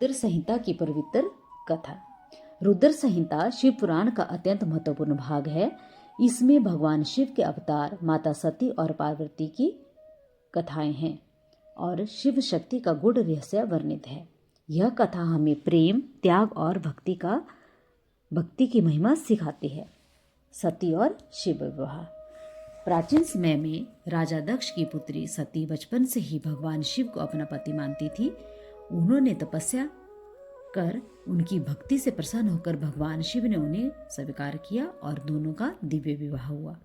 रुद्र संहिता की पवित्र कथा। रुद्र संहिता शिव पुराण का अत्यंत महत्वपूर्ण भाग है। इसमें भगवान शिव के अवतार, माता सती और पार्वती की कथाएं हैं और शिव शक्ति का गूढ़ रहस्य वर्णित है। यह कथा हमें प्रेम, त्याग और भक्ति की महिमा सिखाती है। सती और शिव विवाह। प्राचीन समय में राजा दक्ष की पुत्री सती बचपन से ही भगवान शिव को अपना पति मानती थी। उन्होंने तपस्या कर उनकी भक्ति से प्रसन्न होकर भगवान शिव ने उन्हें स्वीकार किया और दोनों का दिव्य विवाह हुआ।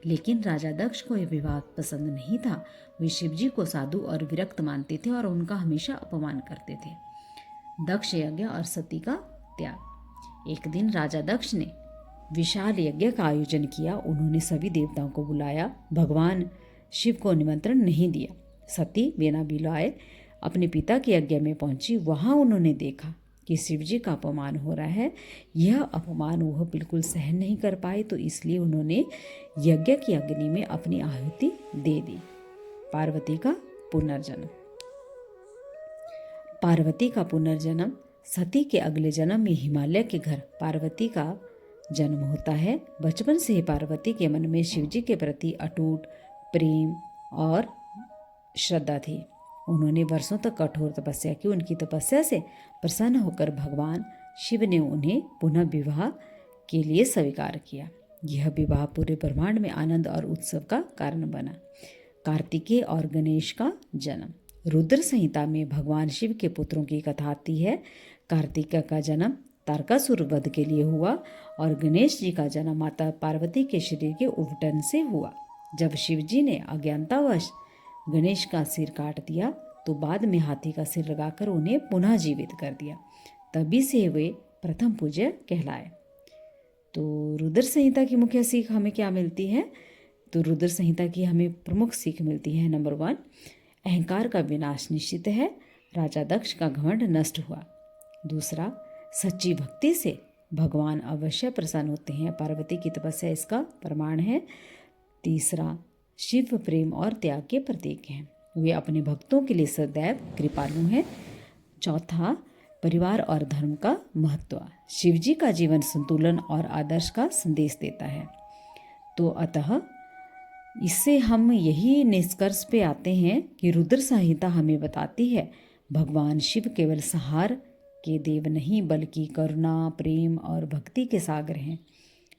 लेकिन राजा दक्ष को यह विवाह पसंद नहीं था। वे शिवजी को साधु और विरक्त मानते थे और उनका हमेशा अपमान करते थे। दक्ष यज्ञ और सती का त्याग। एक दिन राजा दक्ष ने विशाल यज्ञ का आयोजन किया। उन्होंने सभी देवताओं को बुलाया, भगवान शिव को निमंत्रण नहीं दिया। सती बिना बुलाए अपने पिता के यज्ञ में पहुंची। वहां उन्होंने देखा कि शिवजी का अपमान हो रहा है। यह अपमान वह बिल्कुल सहन नहीं कर पाए, तो इसलिए उन्होंने यज्ञ की अग्नि में अपनी आहुति दे दी। पार्वती का पुनर्जन्म। पार्वती का पुनर्जन्म। सती के अगले जन्म में हिमालय के घर पार्वती का जन्म होता है। बचपन से ही पार्वती के मन में शिवजी के प्रति अटूट प्रेम और श्रद्धा थी। उन्होंने वर्षों तक कठोर तपस्या की। उनकी तपस्या से प्रसन्न होकर भगवान शिव ने उन्हें पुनः विवाह के लिए स्वीकार किया। यह विवाह पूरे ब्रह्मांड में आनंद और उत्सव का कारण बना। कार्तिकेय और गणेश का जन्म। रुद्र संहिता में भगवान शिव के पुत्रों की कथा आती है। कार्तिकेय का जन्म तारकासुर वध के लिए हुआ और गणेश जी का जन्म माता पार्वती के शरीर के उबटन से हुआ। जब शिवजी ने अज्ञानतावश गणेश का सिर काट दिया तो बाद में हाथी का सिर लगाकर उन्हें पुनः जीवित कर दिया। तभी से वे प्रथम पूज्य कहलाए। तो रुद्र संहिता की मुख्य सीख हमें क्या मिलती है? तो रुद्र संहिता की हमें प्रमुख सीख मिलती है। नंबर 1, अहंकार का विनाश निश्चित है। राजा दक्ष का घमंड नष्ट हुआ। दूसरा, सच्ची भक्ति से भगवान अवश्य प्रसन्न होते हैं। पार्वती की तपस्या इसका प्रमाण है। तीसरा, शिव प्रेम और त्याग के प्रतीक हैं। वे अपने भक्तों के लिए सदैव कृपालु हैं। चौथा, परिवार और धर्म का महत्व। शिवजी का जीवन संतुलन और आदर्श का संदेश देता है। तो अतः इससे हम यही निष्कर्ष पे आते हैं कि रुद्र संहिता हमें बताती है भगवान शिव केवल संहार के देव नहीं बल्कि करुणा, प्रेम और भक्ति के सागर हैं।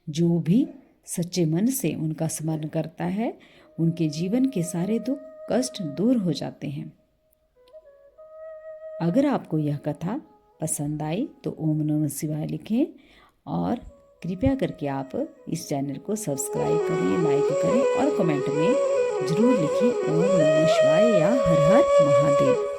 जो भी सच्चे मन से उनका स्मरण करता है उनके जीवन के सारे दुख कष्ट दूर हो जाते हैं। अगर आपको यह कथा पसंद आई तो ओम नमः शिवाय लिखें और कृपया करके आप इस चैनल को सब्सक्राइब करें, लाइक करें और कमेंट में जरूर लिखें ओम नमः शिवाय या हर हर महादेव।